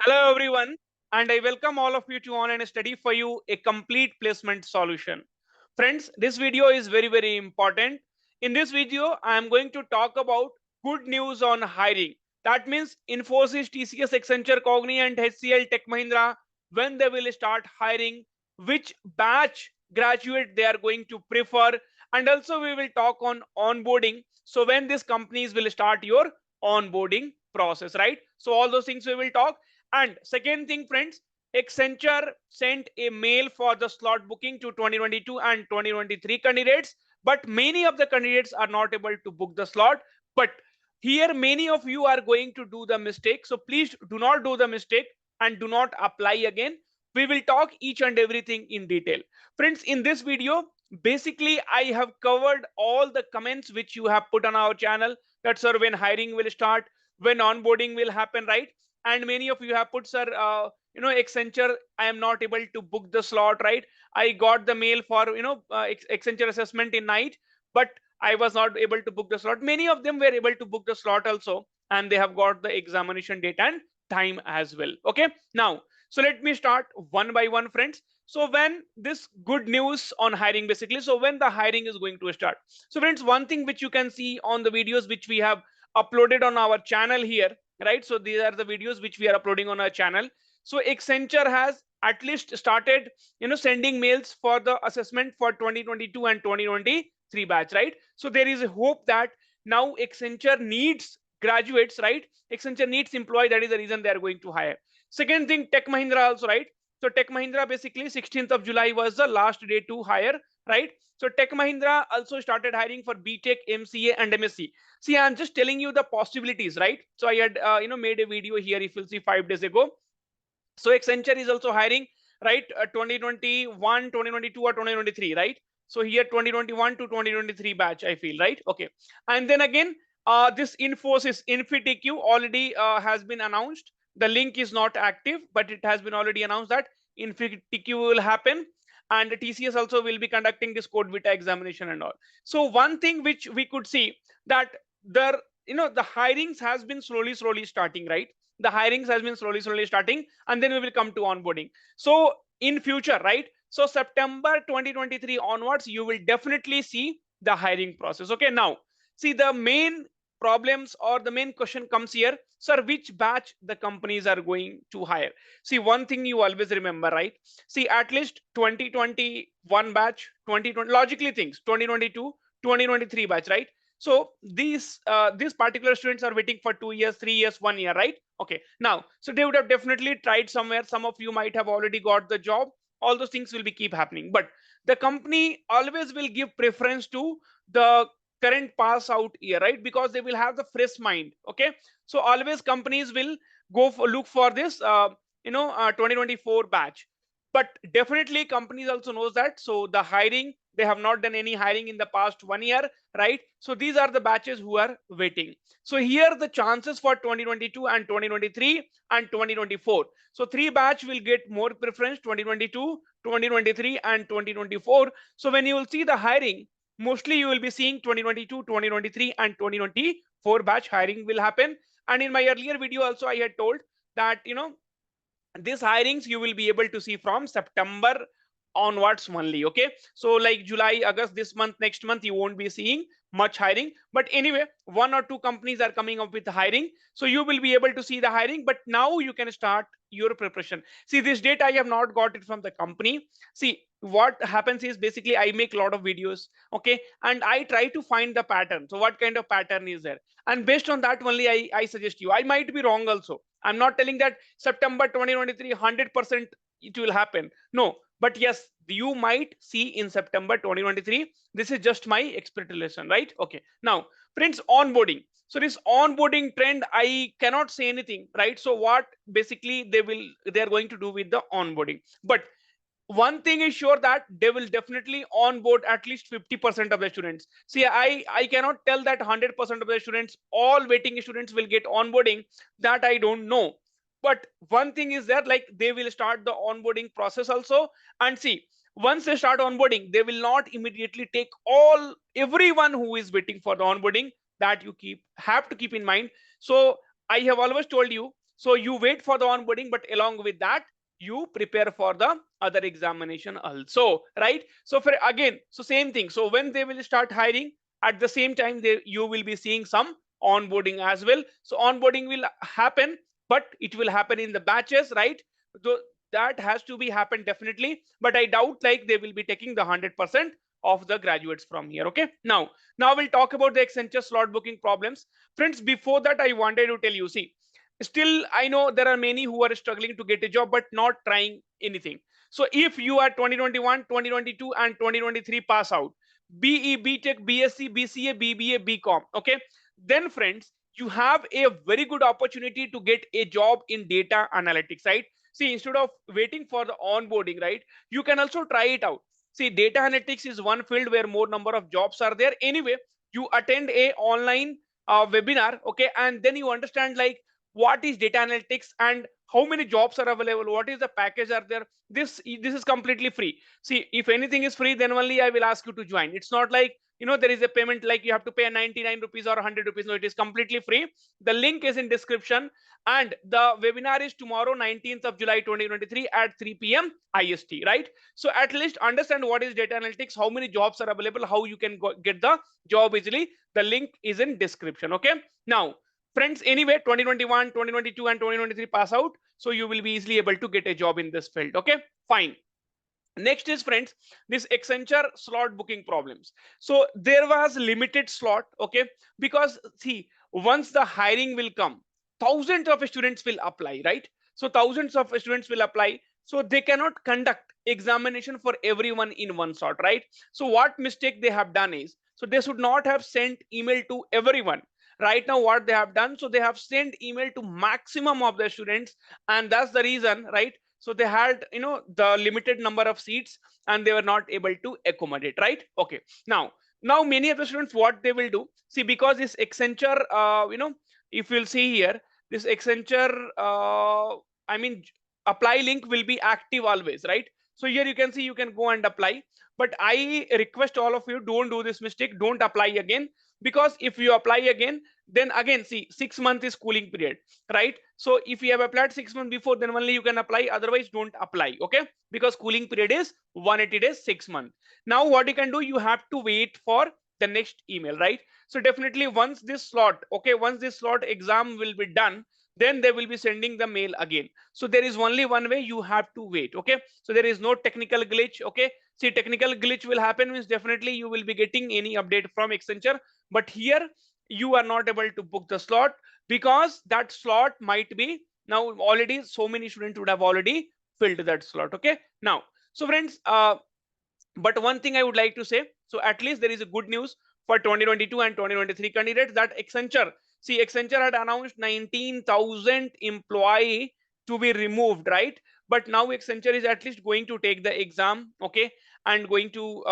Hello everyone, and I welcome all of you to online study for you a complete placement solution. Friends, this video is very important. In this video, I am going to talk about good news on hiring. That means Infosys, TCS, Accenture, Cogni, and HCL Tech Mahindra, when they will start hiring, which batch graduate they are going to prefer, and also we will talk on onboarding. So when these companies will start your onboarding process, right? So all those things we will talk. And second thing, friends, Accenture sent a mail for the slot booking to 2022 and 2023 candidates, but many of the candidates are not able to book the slot. But here, many of you are going to do the mistake. So please do not do the mistake and do not apply again. We will talk each and everything in detail. Friends, in this video, basically, I have covered all the comments which you have put on our channel. That, sir, when hiring will start, when onboarding will happen, right? And many of you have put, sir, Accenture, I am not able to book the slot, right? I got the mail for Accenture assessment in night, but I was not able to book the slot. Many of them were able to book the slot also, and they have got the examination date and time as well. Okay, now, so let me start one by one, friends. So when this good news on hiring, basically, so when the hiring is going to start. So friends, one thing which you can see on the videos which we have uploaded on our channel here, right? So these are the videos which we are uploading on our channel. So Accenture has at least started, sending mails for the assessment for 2022 and 2023 batch, right? So there is a hope that now Accenture needs graduates, right? Accenture needs employee. That is the reason they are going to hire. Second thing, Tech Mahindra also, right? So Tech Mahindra, basically 16th of July was the last day to hire, right? So Tech Mahindra also started hiring for BTech, MCA, and MSc. See, I'm just telling you the possibilities, right? So I had made a video here, if you'll see, 5 days ago. So Accenture is also hiring, right? 2021, 2022, or 2023, right? So here 2021 to 2023 batch, I feel, right? Okay. And then again, this Infosys InfyTQ already has been announced. The link is not active, but it has been already announced that InfyTQ will happen, and the TCS also will be conducting this code vita examination and all. So one thing which we could see, that the hirings has been slowly starting, right? The hirings has been slowly starting, and then we will come to onboarding. So in future, right? So September 2023 onwards, you will definitely see the hiring process. Okay, now see, the main problems or the main question comes here, sir, which batch the companies are going to hire. See, one thing you always remember, right? See, at least 2021 batch, 2020, logically things, 2022, 2023 batch, right? So these particular students are waiting for 2 years, 3 years, 1 year, right? Okay, now, so they would have definitely tried somewhere. Some of you might have already got the job. All those things will be keep happening, but the company always will give preference to the current pass out year, right? Because they will have the fresh mind. Okay, so always companies will go for look for this 2024 batch. But definitely companies also knows that, so the hiring, they have not done any hiring in the past 1 year, right? So these are the batches who are waiting. So here the chances for 2022 and 2023 and 2024. So three batch will get more preference: 2022, 2023, and 2024. So when you will see the hiring, mostly you will be seeing 2022, 2023, and 2024 batch hiring will happen. And in my earlier video also, I had told that these hirings you will be able to see from September onwards only. Okay, so like July, August, this month, next month, you won't be seeing much hiring. But anyway, one or two companies are coming up with hiring, so you will be able to see the hiring. But now you can start your preparation. See, this data I have not got it from the company. See, what happens is, basically I make a lot of videos, okay, and I try to find the pattern. So what kind of pattern is there, and based on that only I suggest you. I might be wrong also. I'm not telling that September 2023 100% it will happen, no. But yes, you might see in September 2023. This is just my experimentation, right? Okay, now friends, onboarding. So this onboarding trend, I cannot say anything, right? So what basically they are going to do with the onboarding. But one thing is sure, that they will definitely onboard at least 50% of the students. See, I cannot tell that 100% of the students, all waiting students, will get onboarding. That I don't know. But one thing is that, like, they will start the onboarding process also. And see, once they start onboarding, they will not immediately take everyone who is waiting for the onboarding. That you have to keep in mind. So I have always told you, So you wait for the onboarding, but along with that, you prepare for the other examination also, right? So for again, so same thing. So when they will start hiring, at the same time, you will be seeing some onboarding as well. So onboarding will happen, but it will happen in the batches, right? So that has to be happen definitely, but I doubt like they will be taking the 100% of the graduates from here. Okay, now we'll talk about the Accenture slot booking problems. Friends, before that, I wanted to tell you, see, still I know there are many who are struggling to get a job but not trying anything. So if you are 2021, 2022 and 2023 pass out, BE, BTech, BSc, BCA, BBA, BCom, okay, then friends, you have a very good opportunity to get a job in data analytics, right? See, instead of waiting for the onboarding, right, you can also try it out. See, data analytics is one field where more number of jobs are there. Anyway, you attend a online webinar, okay, and then you understand like what is data analytics and how many jobs are available, what is the package are there. This is completely free. See, if anything is free, then only I will ask you to join. It's not like, there is a payment like you have to pay 99 rupees or 100 rupees. No, it is completely free. The link is in description, and the webinar is tomorrow, 19th of July 2023 at 3 p.m. IST, right? So at least understand what is data analytics, how many jobs are available, how you can get the job easily. The link is in description. Okay, now friends, anyway, 2021, 2022 and 2023 pass out, so you will be easily able to get a job in this field. Okay, fine. Next is, friends, this Accenture slot booking problems. So there was limited slot, okay, because see, once the hiring will come, thousands of students will apply, right? So thousands of students will apply, so they cannot conduct examination for everyone in one shot, right? So what mistake they have done is, so they should not have sent email to everyone. Right now what they have done, so they have sent email to maximum of the students, and that's the reason, right? So they had, the limited number of seats, and they were not able to accommodate, right? Okay, now many of the students, what they will do, see, because this Accenture, if you'll see here, this Accenture, I mean, apply link will be active always, right? So here you can see, you can go and apply, but I request all of you, don't do this mistake, don't apply again, because if you apply again, then again, see, 6 months is cooling period, right? So if you have applied 6 months before, then only you can apply, otherwise don't apply. Okay, because cooling period is 180 days, 6 months. Now what you can do, you have to wait for the next email, right? So definitely once this slot, okay, once this slot exam will be done, then they will be sending the mail again. So there is only one way, you have to wait. Okay, so there is no technical glitch. Okay, see, technical glitch will happen means definitely you will be getting any update from Accenture, but here you are not able to book the slot, because that slot might be now already, so many students would have already filled that slot. Okay, now, so friends, but one thing I would like to say, so at least there is a good news for 2022 and 2023 candidates, that Accenture, see, Accenture had announced 19,000 employee to be removed, right? But now Accenture is at least going to take the exam, okay, and going to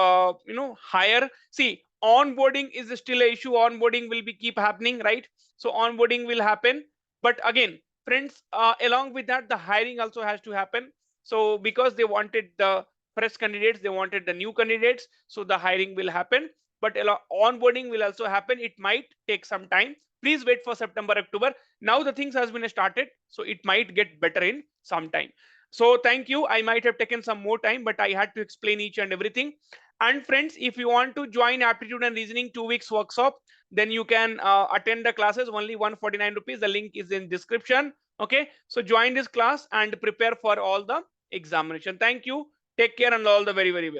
hire. See, onboarding is still an issue. Onboarding will be keep happening, right? So onboarding will happen, but again, friends, along with that, the hiring also has to happen. So because they wanted the fresh candidates, they wanted the new candidates, so the hiring will happen, but onboarding will also happen. It might take some time. Please wait for September, October. Now the things has been started, so it might get better in some time. So thank you. I might have taken some more time, but I had to explain each and everything. And friends, if you want to join aptitude and reasoning 2 weeks workshop, then you can attend the classes, only 149 rupees. The link is in description. Okay, so join this class and prepare for all the examination. Thank you. Take care and all the very, very best.